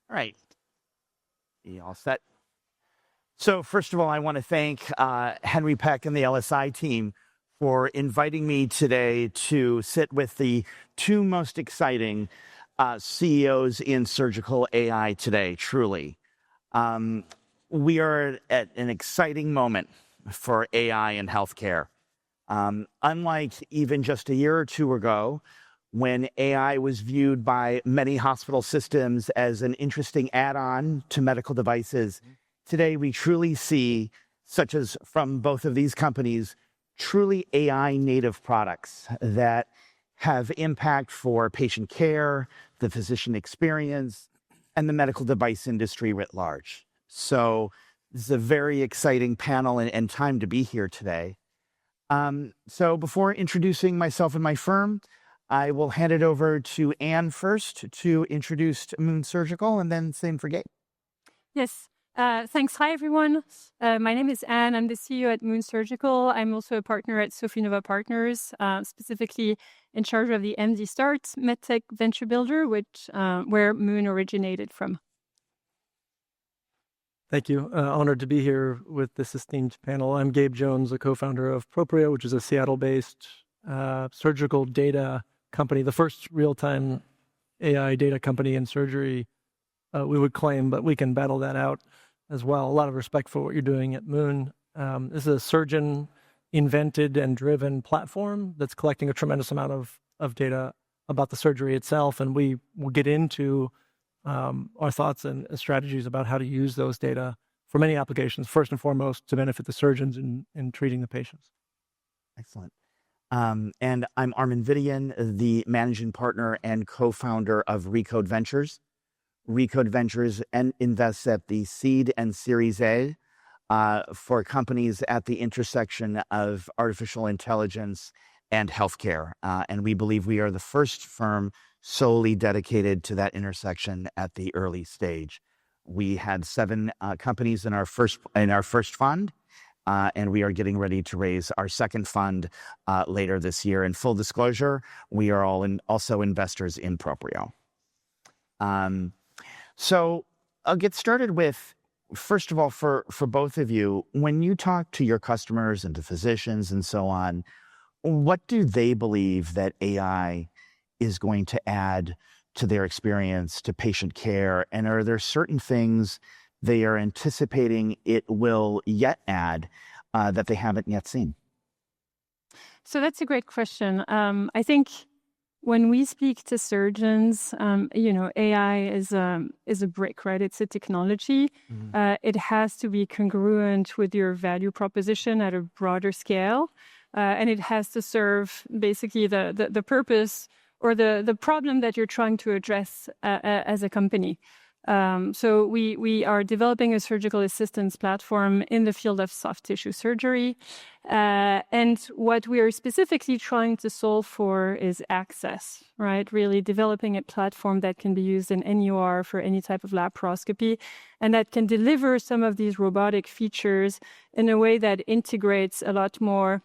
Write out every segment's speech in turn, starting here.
All right. You all set? So first of all, I want to thank Henry Peck and the LSI team for inviting me today to sit with the two most exciting CEOs in surgical AI today, truly. We are at an exciting moment for AI in healthcare. Unlike even just a year or two ago, when AI was viewed by many hospital systems as an interesting add-on to medical devices, today we truly see, such as from both of these companies, truly AI native products that have impact for patient care, the physician experience, and the medical device industry writ large. So this is a very exciting panel and time to be here today. So before introducing myself and my firm, I will hand it over to Anne first to introduce Moon Surgical, and then same for Gabe. Yes. Thanks. Hi, everyone. My name is Anne. I'm the CEO at Moon Surgical. I'm also a partner at Sofinnova Partners, specifically in charge of the MD Start Medtech Venture Builder, where Moon originated from. Thank you. Honored to be here with this esteemed panel. I'm Gabe Jones, a co-founder of Proprio, which is a Seattle-based surgical data company, the first real-time AI data company in surgery, we would claim, but we can battle that out as well. A lot of respect for what you're doing at Moon. This is a surgeon-invented and driven platform that's collecting a tremendous amount of data about the surgery itself, and we will get into our thoughts and strategies about how to use those data for many applications, first and foremost to benefit the surgeons in treating the patients. Excellent. And I'm Armen Vidian, the managing partner and co-founder of Recode Ventures. Recode Ventures invests at the seed and Series A for companies at the intersection of artificial intelligence and healthcare. And we believe we are the first firm solely dedicated to that intersection at the early stage. We had 7 companies in our first fund. And we are getting ready to raise our second fund later this year. In full disclosure, we are also investors in Proprio. So I'll get started with, first of all, for both of you, when you talk to your customers and to physicians and so on, what do they believe that AI is going to add to their experience, to patient care? And are there certain things they are anticipating it will yet add that they haven't yet seen? So that's a great question. I think when we speak to surgeons, AI is a brick, right? It's a technology. It has to be congruent with your value proposition at a broader scale, and it has to serve basically the purpose or the problem that you're trying to address as a company. So we are developing a surgical assistance platform in the field of soft tissue surgery. And what we are specifically trying to solve for is access, right? Really developing a platform that can be used in any OR for any type of laparoscopy, and that can deliver some of these robotic features in a way that integrates a lot more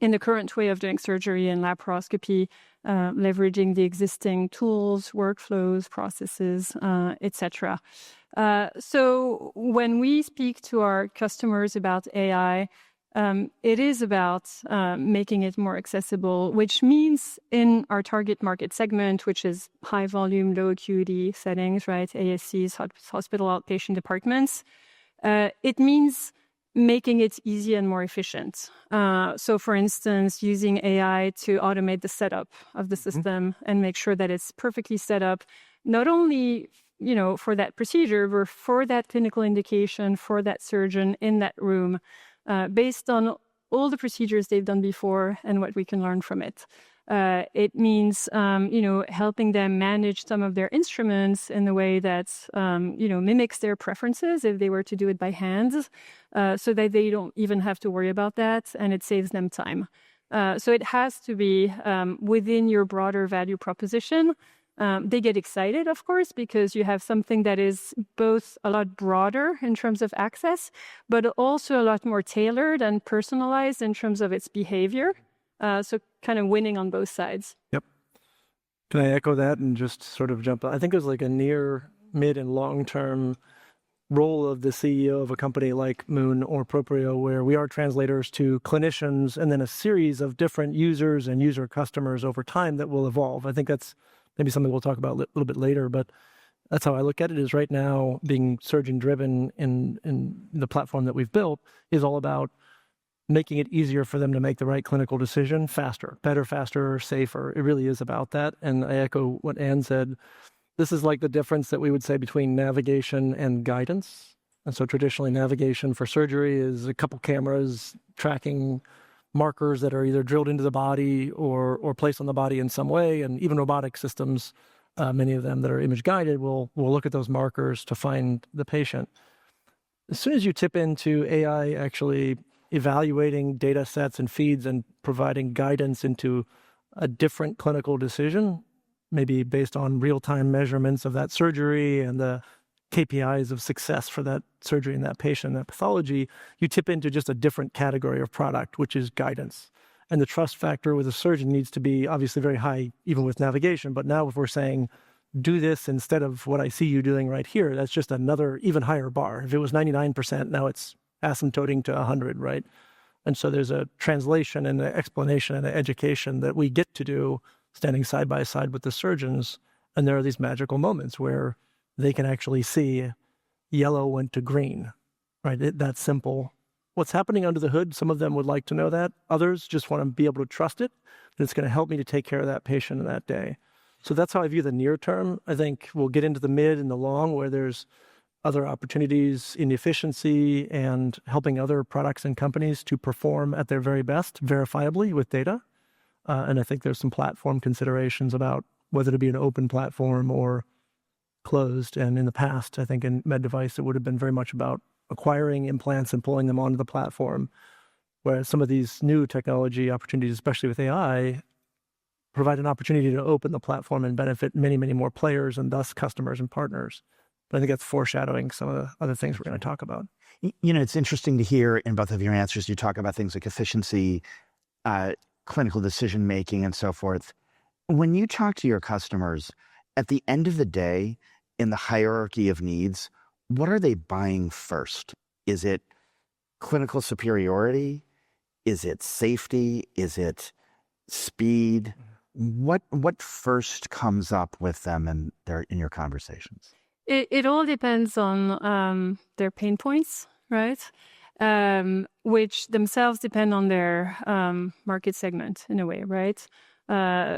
in the current way of doing surgery and laparoscopy, leveraging the existing tools, workflows, processes, etc. So when we speak to our customers about AI, it is about making it more accessible, which means in our target market segment, which is high volume, low acuity settings, right? ASCs, hospital outpatient departments. It means making it easy and more efficient. So for instance, using AI to automate the setup of the system and make sure that it's perfectly set up, not only, for that procedure, but for that clinical indication, for that surgeon in that room, based on all the procedures they've done before and what we can learn from it. It means, helping them manage some of their instruments in a way that, mimics their preferences if they were to do it by hand, so that they don't even have to worry about that, and it saves them time. So it has to be within your broader value proposition. They get excited, of course, because you have something that is both a lot broader in terms of access, but also a lot more tailored and personalized in terms of its behavior. So kind of winning on both sides. Yep. Can I echo that and just sort of jump? I think it was like a near mid and long-term role of the CEO of a company like Moon or Proprio, where we are translators to clinicians and then a series of different users and user customers over time that will evolve. I think that's maybe something we'll talk about a little bit later, but that's how I look at it. Is right now being surgeon driven in the platform that we've built is all about making it easier for them to make the right clinical decision faster, better, faster, safer. It really is about that. And I echo what Anne said. This is like the difference that we would say between navigation and guidance. And so traditionally navigation for surgery is a couple cameras tracking markers that are either drilled into the body or placed on the body in some way. And even robotic systems, many of them that are image guided, will look at those markers to find the patient. As soon as you tip into AI actually evaluating data sets and feeds and providing guidance into a different clinical decision, maybe based on real-time measurements of that surgery and the KPIs of success for that surgery and that patient, that pathology, you tip into just a different category of product, which is guidance. And the trust factor with a surgeon needs to be obviously very high, even with navigation. But now if we're saying, do this instead of what I see you doing right here, that's just another even higher bar. If it was 99%, now it's asymptoting to 100, right? And so there's a translation and an explanation and an education that we get to do standing side by side with the surgeons. And there are these magical moments where they can actually see yellow went to green, right? That's simple. What's happening under the hood, some of them would like to know that. Others just want to be able to trust it. And it's going to help me to take care of that patient in that day. So that's how I view the near term. I think we'll get into the mid and the long where there's other opportunities in efficiency and helping other products and companies to perform at their very best, verifiably with data. And I think there's some platform considerations about whether to be an open platform or closed. And in the past, I think in med device, it would have been very much about acquiring implants and pulling them onto the platform, whereas some of these new technology opportunities, especially with AI, provide an opportunity to open the platform and benefit many, many more players and thus customers and partners. But I think that's foreshadowing some of the other things we're going to talk about. You know, it's interesting to hear in both of your answers, you talk about things like efficiency, clinical decision-making, and so forth. When you talk to your customers, at the end of the day, in the hierarchy of needs, what are they buying first? Is it clinical superiority? Is it safety? Is it speed? What first comes up with them in your conversations? It all depends on their pain points, right? Which themselves depend on their market segment in a way, right?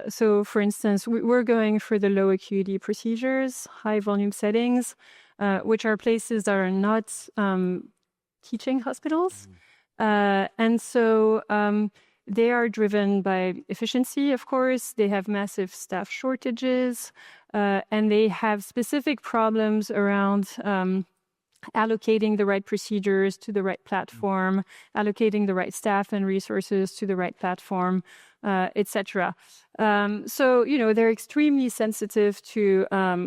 So, for instance, we're going for the low acuity procedures, high volume settings, which are places that are not teaching hospitals. And so they are driven by efficiency, of course. They have massive staff shortages, and they have specific problems around allocating the right procedures to the right platform, allocating the right staff and resources to the right platform, etc. So, you know, they're extremely sensitive to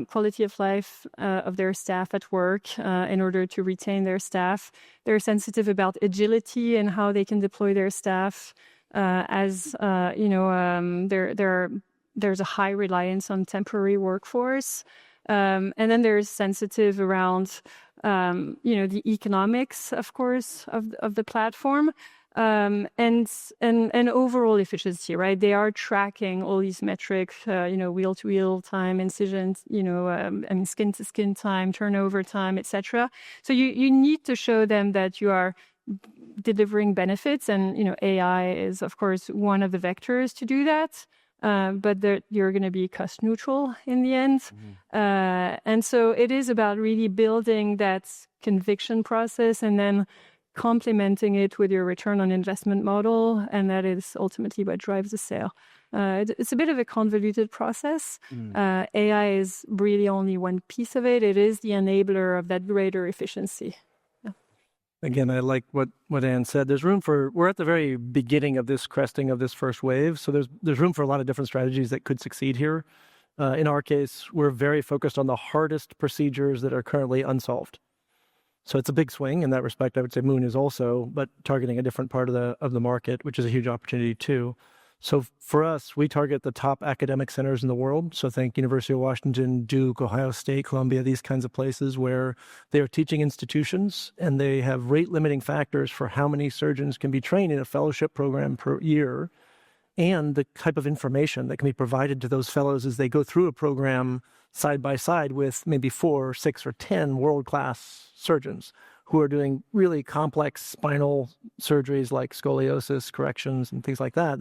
quality of life of their staff at work in order to retain their staff. They're sensitive about agility and how they can deploy their staff there's a high reliance on temporary workforce. And then there's sensitive around, the economics, of course, of the platform, and overall efficiency, right? They are tracking all these metrics, wheel to wheel time, incisions, skin to skin time, turnover time, etc. So you need to show them that you are delivering benefits, and AI is, of course, one of the vectors to do that. But you're going to be cost neutral in the end. And so it is about really building that conviction process and then complementing it with your return on investment model. And that is ultimately what drives the sale. It's a bit of a convoluted process. AI is really only one piece of it. It is the enabler of that greater efficiency. Again, I like what Anne said. We're at the very beginning of this cresting of this first wave. So there's room for a lot of different strategies that could succeed here. In our case, we're very focused on the hardest procedures that are currently unsolved. So it's a big swing in that respect. I would say Moon is also, but targeting a different part of the market, which is a huge opportunity too. So for us, we target the top academic centers in the world. So think University of Washington, Duke, Ohio State, Columbia, these kinds of places where they are teaching institutions and they have rate limiting factors for how many surgeons can be trained in a fellowship program per year, and the type of information that can be provided to those fellows as they go through a program side by side with maybe 4, 6, or 10 world-class surgeons who are doing really complex spinal surgeries like scoliosis corrections and things like that,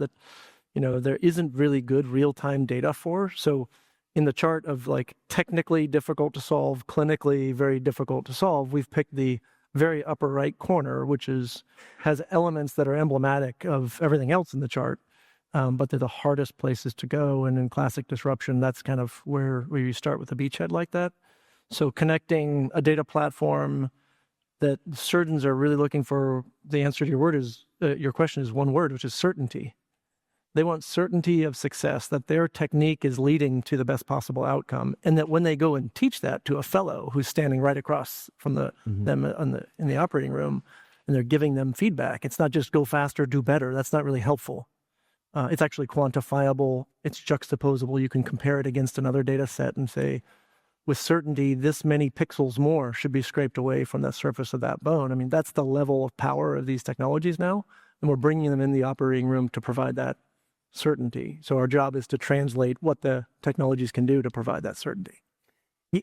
there isn't really good real-time data for. So in the chart of like technically difficult to solve, clinically very difficult to solve, we've picked the very upper right corner, which has elements that are emblematic of everything else in the chart. But they're the hardest places to go. And in classic disruption, that's kind of where you start with a beachhead like that. So connecting a data platform that surgeons are really looking for, the answer to your question is one word, which is certainty. They want certainty of success, that their technique is leading to the best possible outcome. And that when they go and teach that to a fellow who's standing right across from them in the operating room, and they're giving them feedback, it's not just go faster, do better. That's not really helpful. It's actually quantifiable. It's juxtaposable. You can compare it against another data set and say, with certainty, this many pixels more should be scraped away from the surface of that bone. I mean, that's the level of power of these technologies now. And we're bringing them in the operating room to provide that certainty. So our job is to translate what the technologies can do to provide that certainty.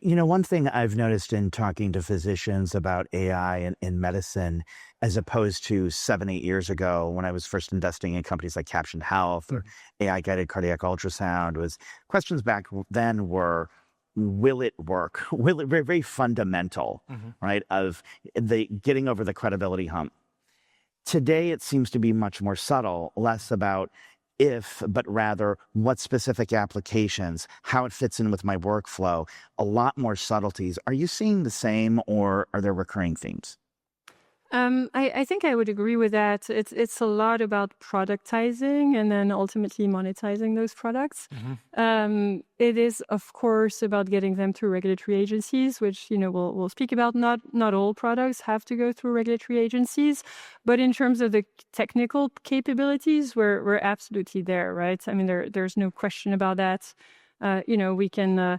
One thing I've noticed in talking to physicians about AI in medicine, as opposed to 7, 8 years ago when I was first investing in companies like Captioned Health or AI-guided cardiac ultrasound, was questions back then were, will it work? Will it, very, very fundamental, right? Of the getting over the credibility hump. Today, it seems to be much more subtle, less about if, but rather what specific applications, how it fits in with my workflow, a lot more subtleties. Are you seeing the same, or are there recurring themes? I think I would agree with that. It's a lot about productizing and then ultimately monetizing those products. It is, of course, about getting them through regulatory agencies, which we'll speak about. Not all products have to go through regulatory agencies, but in terms of the technical capabilities, we're absolutely there, right? I mean, there's no question about that. We can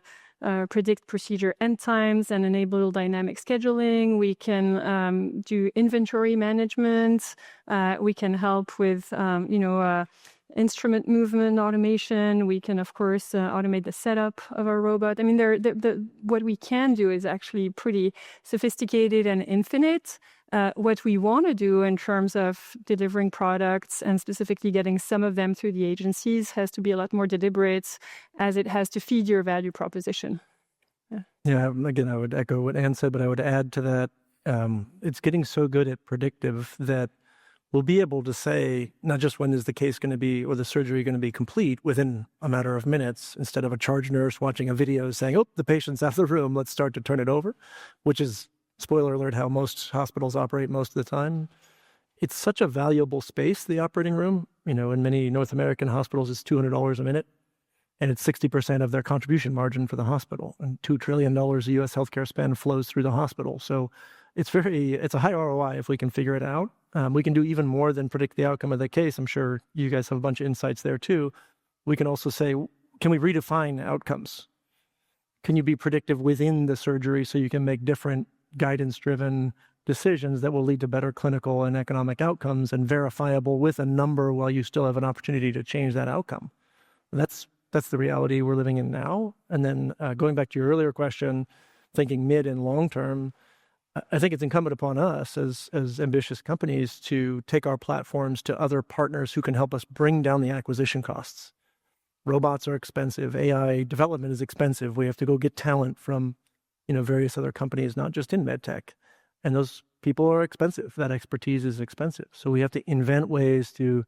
predict procedure end times and enable dynamic scheduling. We can do inventory management. We can help with, instrument movement automation. We can, of course, automate the setup of our robot. I mean, what we can do is actually pretty sophisticated and infinite. What we want to do in terms of delivering products and specifically getting some of them through the agencies has to be a lot more deliberate, as it has to feed your value proposition. Yeah, again, I would echo what Anne said, but I would add to that, it's getting so good at predictive that we'll be able to say not just when is the case going to be or the surgery going to be complete within a matter of minutes, instead of a charge nurse watching a video saying, oh, the patient's out of the room, let's start to turn it over, which is, spoiler alert, how most hospitals operate most of the time. It's such a valuable space, the operating room. In many North American hospitals, it's $200 a minute, and it's 60% of their contribution margin for the hospital. And $2 trillion of U.S. healthcare spend flows through the hospital. So it's a high ROI if we can figure it out. We can do even more than predict the outcome of the case. I'm sure you guys have a bunch of insights there too. We can also say, can we redefine outcomes? Can you be predictive within the surgery so you can make different guidance-driven decisions that will lead to better clinical and economic outcomes, and verifiable with a number while you still have an opportunity to change that outcome? And that's the reality we're living in now. And then going back to your earlier question, thinking mid and long term, I think it's incumbent upon us as ambitious companies to take our platforms to other partners who can help us bring down the acquisition costs. Robots are expensive. AI development is expensive. We have to go get talent from various other companies, not just in medtech. And those people are expensive. That expertise is expensive. So we have to invent ways to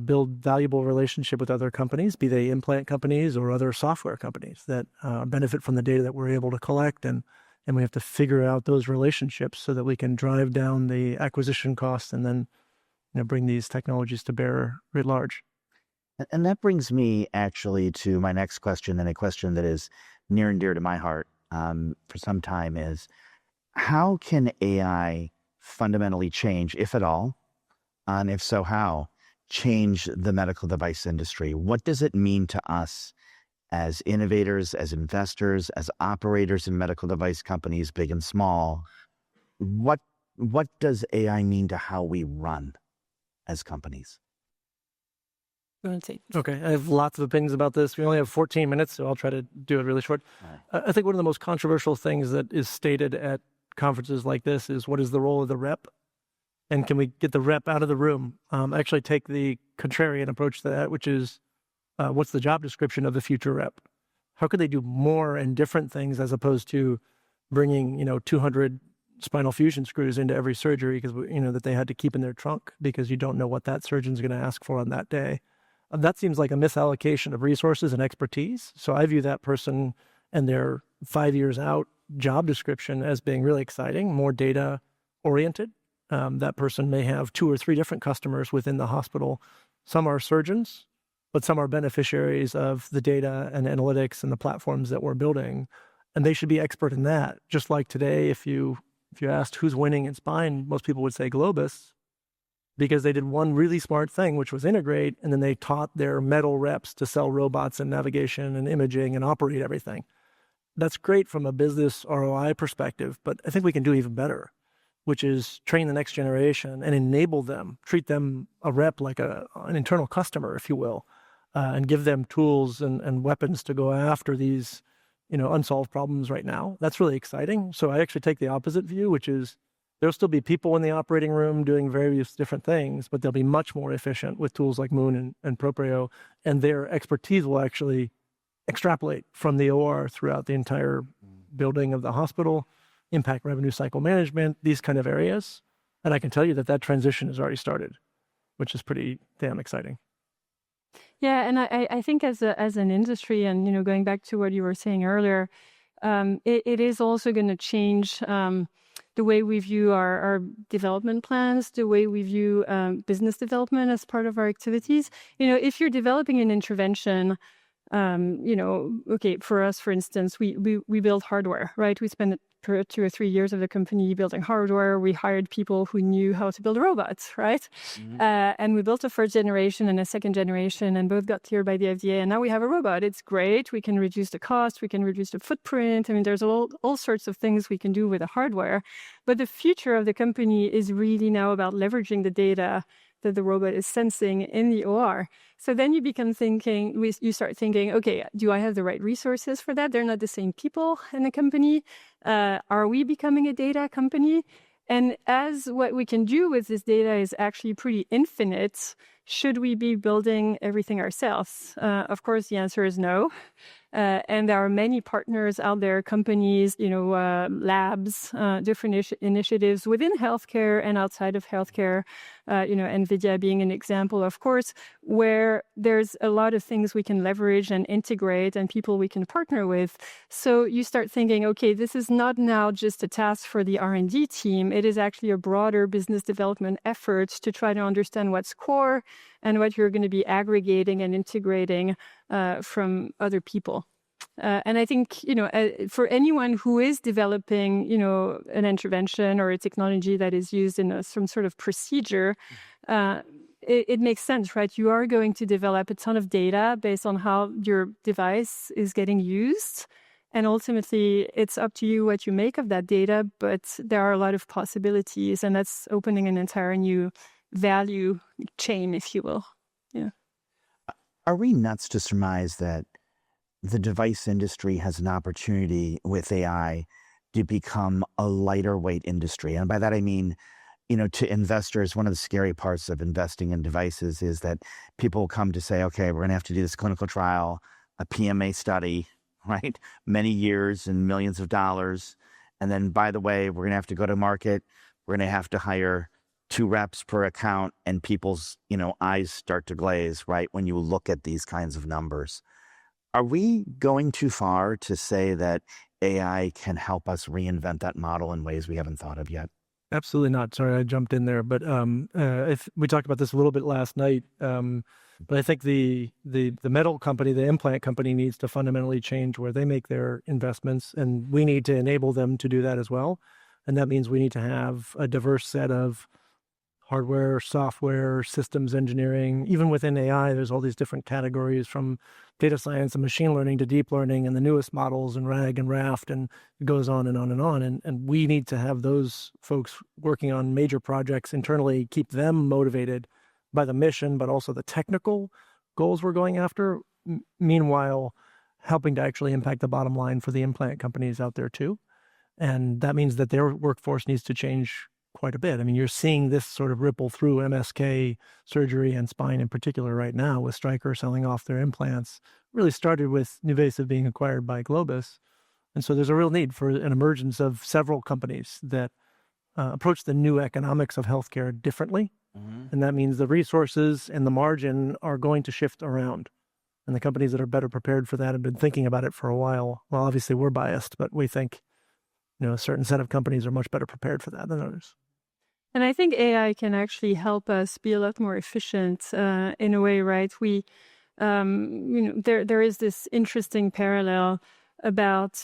build valuable relationship with other companies, be they implant companies or other software companies that benefit from the data that we're able to collect. And we have to figure out those relationships so that we can drive down the acquisition costs and then bring these technologies to bear writ large. And that brings me actually to my next question, and a question that is near and dear to my heart for some time, is how can AI fundamentally change, if at all, and if so, how, change the medical device industry? What does it mean to us as innovators, as investors, as operators in medical device companies, big and small? What does AI mean to how we run as companies? Okay, I have lots of opinions about this. We only have 14 minutes, so I'll try to do it really short. Right. I think one of the most controversial things that is stated at conferences like this is, what is the role of the rep? And can we get the rep out of the room? Actually take the contrarian approach to that, which is, what's the job description of the future rep? How could they do more and different things as opposed to bringing, 200 spinal fusion screws into every surgery because, that they had to keep in their trunk because you don't know what that surgeon's going to ask for on that day. That seems like a misallocation of resources and expertise. So I view that person and their 5 years out job description as being really exciting, more data oriented. That person may have 2 or 3 different customers within the hospital. Some are surgeons, but some are beneficiaries of the data and analytics and the platforms that we're building. And they should be expert in that. Just like today, if you asked who's winning in spine, most people would say Globus, because they did one really smart thing, which was integrate, and then they taught their metal reps to sell robots and navigation and imaging and operate everything. That's great from a business ROI perspective, but I think we can do even better, which is train the next generation and enable them, treat them, a rep, like an internal customer, if you will, and give them tools and weapons to go after these, unsolved problems right now. That's really exciting. So I actually take the opposite view, which is there'll still be people in the operating room doing various different things, but they'll be much more efficient with tools like Moon and Proprio, and their expertise will actually extrapolate from the OR throughout the entire building of the hospital, impact revenue cycle management, these kind of areas. And I can tell you that transition has already started, which is pretty damn exciting. Yeah, and I think as an industry, and going back to what you were saying earlier, it is also going to change the way we view our development plans, the way we view business development as part of our activities. If you're developing an intervention, okay, for us, for instance, we build hardware, right? We spend 2 or 3 years of the company building hardware. We hired people who knew how to build robots, right? Mm-hmm. And we built a first generation and a second generation, and both got cleared by the FDA. And now we have a robot. It's great. We can reduce the cost. We can reduce the footprint. I mean, there's all sorts of things we can do with the hardware. But the future of the company is really now about leveraging the data that the robot is sensing in the OR. So then you start thinking, okay, do I have the right resources for that? They're not the same people in the company. Are we becoming a data company? And as what we can do with this data is actually pretty infinite, should we be building everything ourselves? Of course, the answer is no. And there are many partners out there, companies, labs, different initiatives within healthcare and outside of healthcare, NVIDIA being an example, of course, where there's a lot of things we can leverage and integrate and people we can partner with. So you start thinking, okay, this is not now just a task for the R&D team. It is actually a broader business development effort to try to understand what's core and what you're going to be aggregating and integrating from other people. And I think, for anyone who is developing, an intervention or a technology that is used in some sort of procedure, it makes sense, right? You are going to develop a ton of data based on how your device is getting used. And ultimately, it's up to you what you make of that data, but there are a lot of possibilities, and that's opening an entire new value chain, if you will. Yeah. Are we nuts to surmise that the device industry has an opportunity with AI to become a lighter weight industry? And by that, I mean, to investors, one of the scary parts of investing in devices is that people come to say, okay, we're going to have to do this clinical trial, a PMA study, right? Many years and millions of dollars. And then, by the way, we're going to have to go to market. We're going to have to hire 2 reps per account, and people's, eyes start to glaze, right, when you look at these kinds of numbers. Are we going too far to say that AI can help us reinvent that model in ways we haven't thought of yet? Absolutely not. Sorry, I jumped in there, but if we talked about this a little bit last night. But I think the metal company, the implant company, needs to fundamentally change where they make their investments, and we need to enable them to do that as well. And that means we need to have a diverse set of hardware, software, systems engineering. Even within AI, there's all these different categories from data science and machine learning to deep learning and the newest models and RAG and Raft, and it goes on and on and on. And we need to have those folks working on major projects internally, keep them motivated by the mission, but also the technical goals we're going after. Meanwhile, helping to actually impact the bottom line for the implant companies out there too. And that means that their workforce needs to change quite a bit. I mean, you're seeing this sort of ripple through MSK surgery and spine in particular right now, with Stryker selling off their implants. Really started with NuVasive being acquired by Globus. And so there's a real need for an emergence of several companies that approach the new economics of healthcare differently. And that means the resources and the margin are going to shift around. And the companies that are better prepared for that have been thinking about it for a while. Well, obviously we're biased, but we think, a certain set of companies are much better prepared for that than others. And I think AI can actually help us be a lot more efficient in a way, right? There is this interesting parallel about,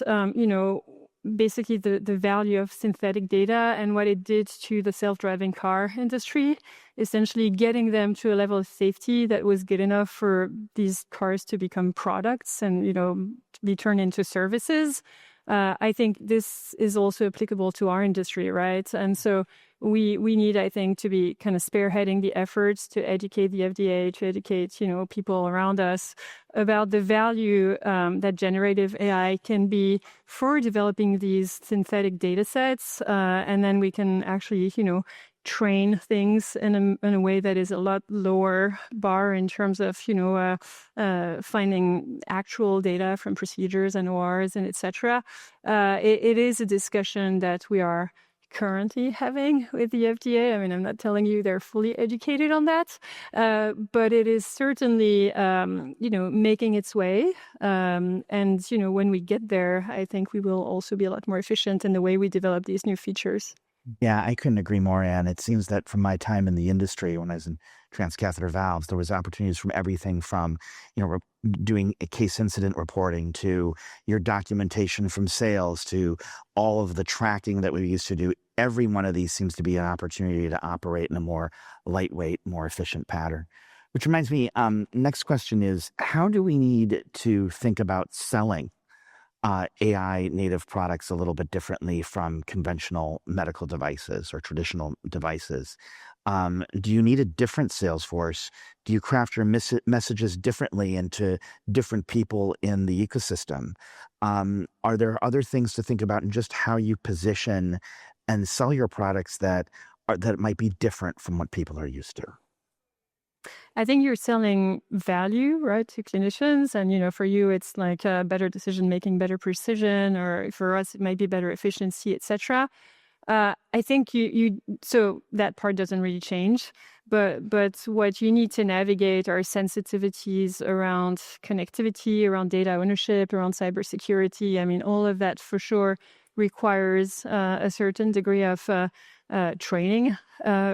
basically the value of synthetic data and what it did to the self-driving car industry, essentially getting them to a level of safety that was good enough for these cars to become products and, be turned into services. I think this is also applicable to our industry, right? And so we need, I think, to be kind of spearheading the efforts to educate the FDA, to educate, people around us about the value that generative AI can be for developing these synthetic data sets. And then we can actually, train things in a way that is a lot lower bar in terms of, finding actual data from procedures and ORs and et cetera. It is a discussion that we are currently having with the FDA. I mean, I'm not telling you they're fully educated on that, but it is certainly, making its way. And, when we get there, I think we will also be a lot more efficient in the way we develop these new features. Yeah, I couldn't agree more, Anne. It seems that from my time in the industry, when I was in transcatheter valves, there was opportunities from everything from, doing a case incident reporting to your documentation from sales to all of the tracking that we used to do. Every one of these seems to be an opportunity to operate in a more lightweight, more efficient pattern. Which reminds me, next question is, how do we need to think about selling AI native products a little bit differently from conventional medical devices or traditional devices? Do you need a different sales force? Do you craft your messages differently into different people in the ecosystem? Are there other things to think about in just how you position and sell your products that might be different from what people are used to? I think you're selling value, right, to clinicians. And, for you, it's like better decision-making, better precision, or for us, it might be better efficiency, et cetera. I think so that part doesn't really change. But what you need to navigate are sensitivities around connectivity, around data ownership, around cybersecurity. I mean, all of that for sure requires a certain degree of training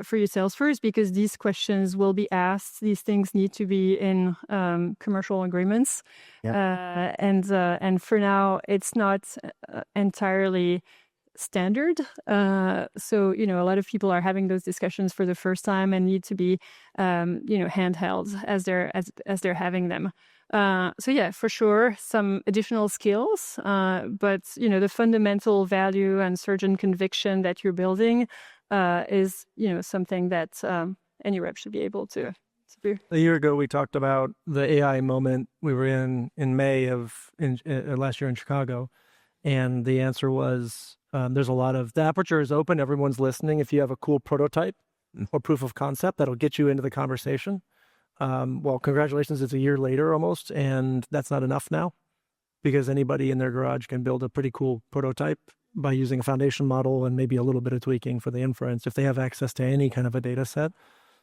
for your sales force, because these questions will be asked. These things need to be in commercial agreements. Yeah. And for now, it's not entirely standard. So, a lot of people are having those discussions for the first time and need to be, handheld as they're having them. So yeah, for sure, some additional skills, but the fundamental value and surgeon conviction that you're building is something that any rep should be able to do. A year ago, we talked about the AI moment we were in May of last year in Chicago, and the answer was there's a lot of the aperture is open. Everyone's listening. If you have a cool prototype or proof of concept, that'll get you into the conversation. Well, congratulations, it's a year later almost, and that's not enough now, because anybody in their garage can build a pretty cool prototype by using a foundation model and maybe a little bit of tweaking for the inference if they have access to any kind of a data set.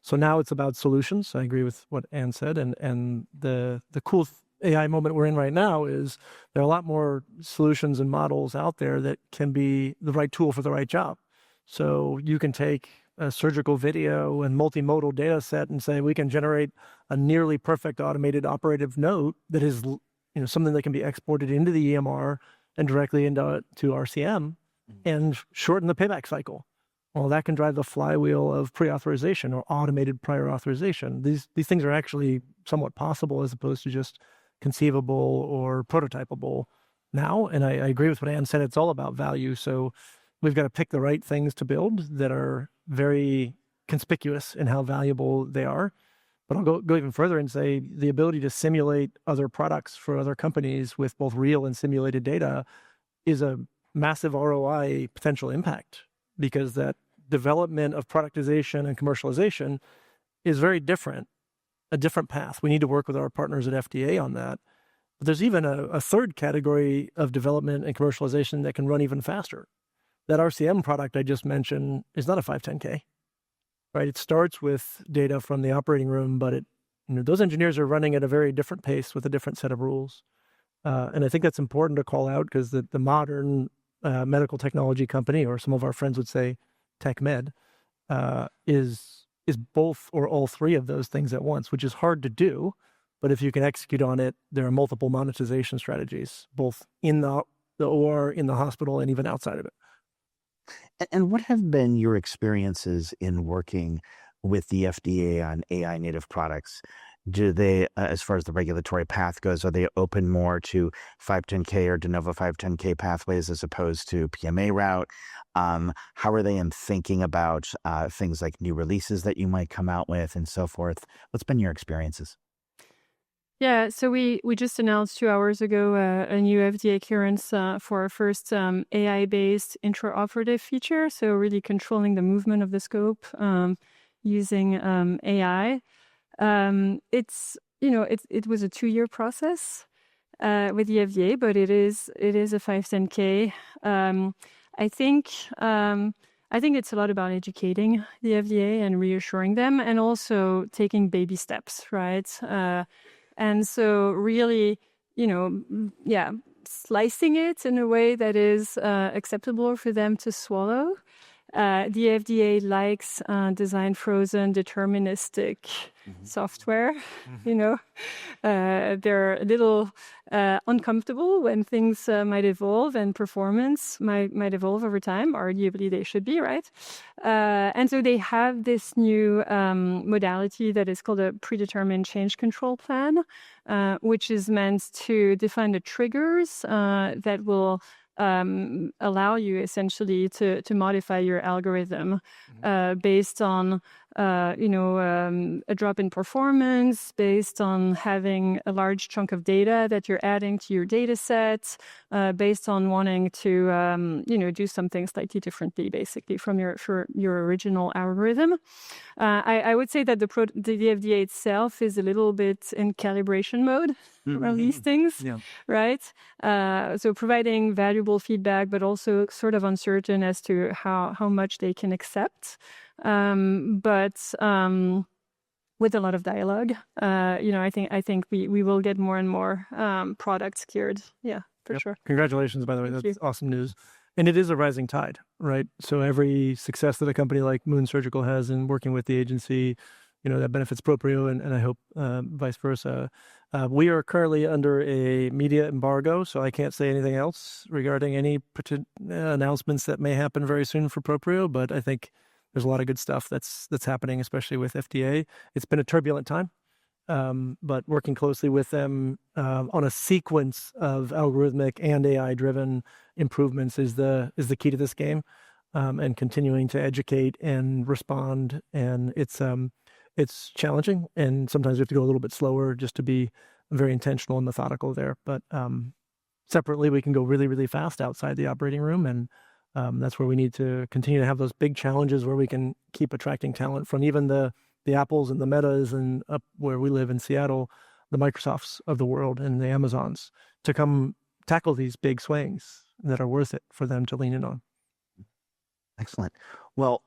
So now it's about solutions. I agree with what Anne said, and the cool AI moment we're in right now is there are a lot more solutions and models out there that can be the right tool for the right job. So you can take a surgical video and multimodal data set and say we can generate a nearly perfect automated operative note that is something that can be exported into the EMR and directly into RCM and shorten the payback cycle. Well, that can drive the flywheel of pre-authorization or automated prior authorization. These things are actually somewhat possible as opposed to just conceivable or prototypable now. And I agree with what Anne said. It's all about value. So we've got to pick the right things to build that are very conspicuous in how valuable they are. But I'll go even further and say the ability to simulate other products for other companies with both real and simulated data is a massive ROI potential impact, because that development of productization and commercialization is very different, a different path. We need to work with our partners at FDA on that. But there's even a third category of development and commercialization that can run even faster. That RCM product I just mentioned is not a 510K, right? It starts with data from the operating room, but those engineers are running at a very different pace with a different set of rules. And I think that's important to call out, because the modern medical technology company, or some of our friends would say tech med, is both or all three of those things at once, which is hard to do. But if you can execute on it, there are multiple monetization strategies, both in the OR, in the hospital, and even outside of it. And what have been your experiences in working with the FDA on AI native products? Do they, as far as the regulatory path goes, are they open more to 510K or de novo 510K pathways as opposed to PMA route? How are they in thinking about things like new releases that you might come out with and so forth? What's been your experiences? Yeah, so we just announced 2 hours ago a new FDA clearance for our first AI-based intraoperative feature. So really controlling the movement of the scope using AI. It was a 2-year process with the FDA, but it is a 510K. I think it's a lot about educating the FDA and reassuring them, and also taking baby steps, right? And so really, slicing it in a way that is acceptable for them to swallow. The FDA likes design frozen, deterministic software. They're a little uncomfortable when things might evolve and performance might evolve over time. Arguably, they should be, right? And so they have this new modality that is called a predetermined change control plan, which is meant to define the triggers that will allow you essentially to modify your algorithm based on a drop in performance, based on having a large chunk of data that you're adding to your data set, based on wanting to do something slightly differently, basically from your original algorithm. I would say that the FDA itself is a little bit in calibration mode around these things, right? So providing valuable feedback, but also sort of uncertain as to how much they can accept. But with a lot of dialogue, I think we will get more and more products cleared. Yeah, for sure. Congratulations, by the way. That's awesome news. And it is a rising tide, right? So every success that a company like Moon Surgical has in working with the agency, that benefits Proprio, and I hope vice versa. We are currently under a media embargo, so I can't say anything else regarding any announcements that may happen very soon for Proprio, but I think there's a lot of good stuff that's happening, especially with FDA. It's been a turbulent time, but working closely with them on a sequence of algorithmic and AI-driven improvements is the key to this game, and continuing to educate and respond. And it's challenging, and sometimes we have to go a little bit slower just to be very intentional and methodical there. But separately, we can go really, really fast outside the operating room, and that's where we need to continue to have those big challenges where we can keep attracting talent from even the Apples and the Metas, and up where we live in Seattle, the Microsofts of the world and the Amazons, to come tackle these big swings that are worth it for them to lean in on. Excellent. Well,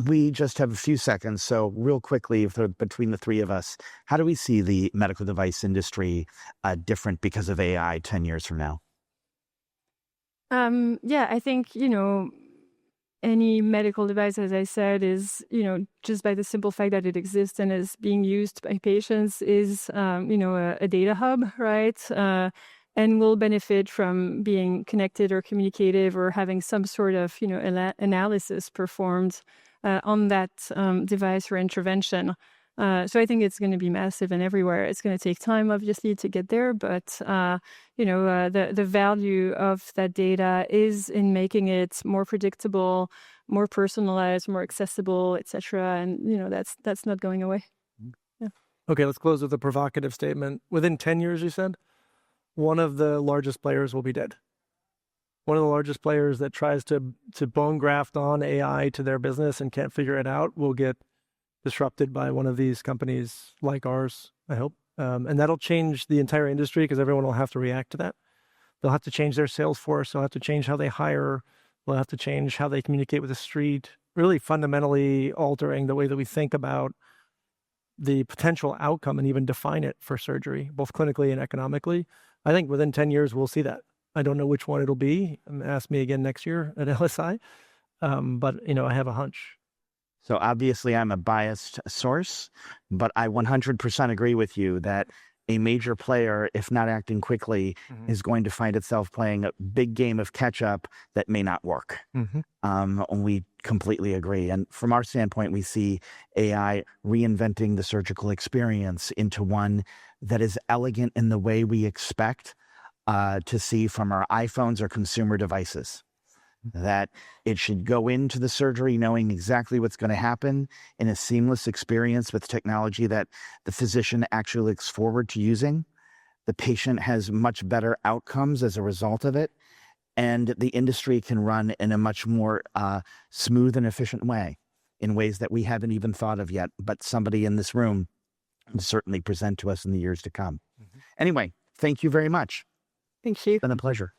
we just have a few seconds, so real quickly, between the three of us, how do we see the medical device industry different because of AI 10 years from now? I think, any medical device, as I said, is, just by the simple fact that it exists and is being used by patients is, a data hub, right? and will benefit from being connected or communicative or having some sort of analysis performed on that device or intervention. So I think it's going to be massive and everywhere. It's going to take time, obviously, to get there, but the value of that data is in making it more predictable, more personalized, more accessible, etc. And that's not going away. Yeah. Okay, let's close with a provocative statement. Within 10 years, you said, one of the largest players will be dead. One of the largest players that tries to bone graft on AI to their business and can't figure it out will get disrupted by one of these companies like ours, I hope. And that'll change the entire industry because everyone will have to react to that. They'll have to change their sales force. They'll have to change how they hire. They'll have to change how they communicate with the street, really fundamentally altering the way that we think about the potential outcome and even define it for surgery, both clinically and economically. I think within 10 years, we'll see that. I don't know which one it'll be. Ask me again next year at LSI. But, I have a hunch. So obviously I'm a biased source, but I 100% agree with you that a major player, if not acting quickly, is going to find itself playing a big game of catch up that may not work. We completely agree. And from our standpoint, we see AI reinventing the surgical experience into one that is elegant in the way we expect to see from our iPhones or consumer devices. That it should go into the surgery knowing exactly what's going to happen in a seamless experience with technology that the physician actually looks forward to using. The patient has much better outcomes as a result of it, and the industry can run in a much more smooth and efficient way in ways that we haven't even thought of yet, but somebody in this room will certainly present to us in the years to come. Anyway, thank you very much. Thank you. It's been a pleasure.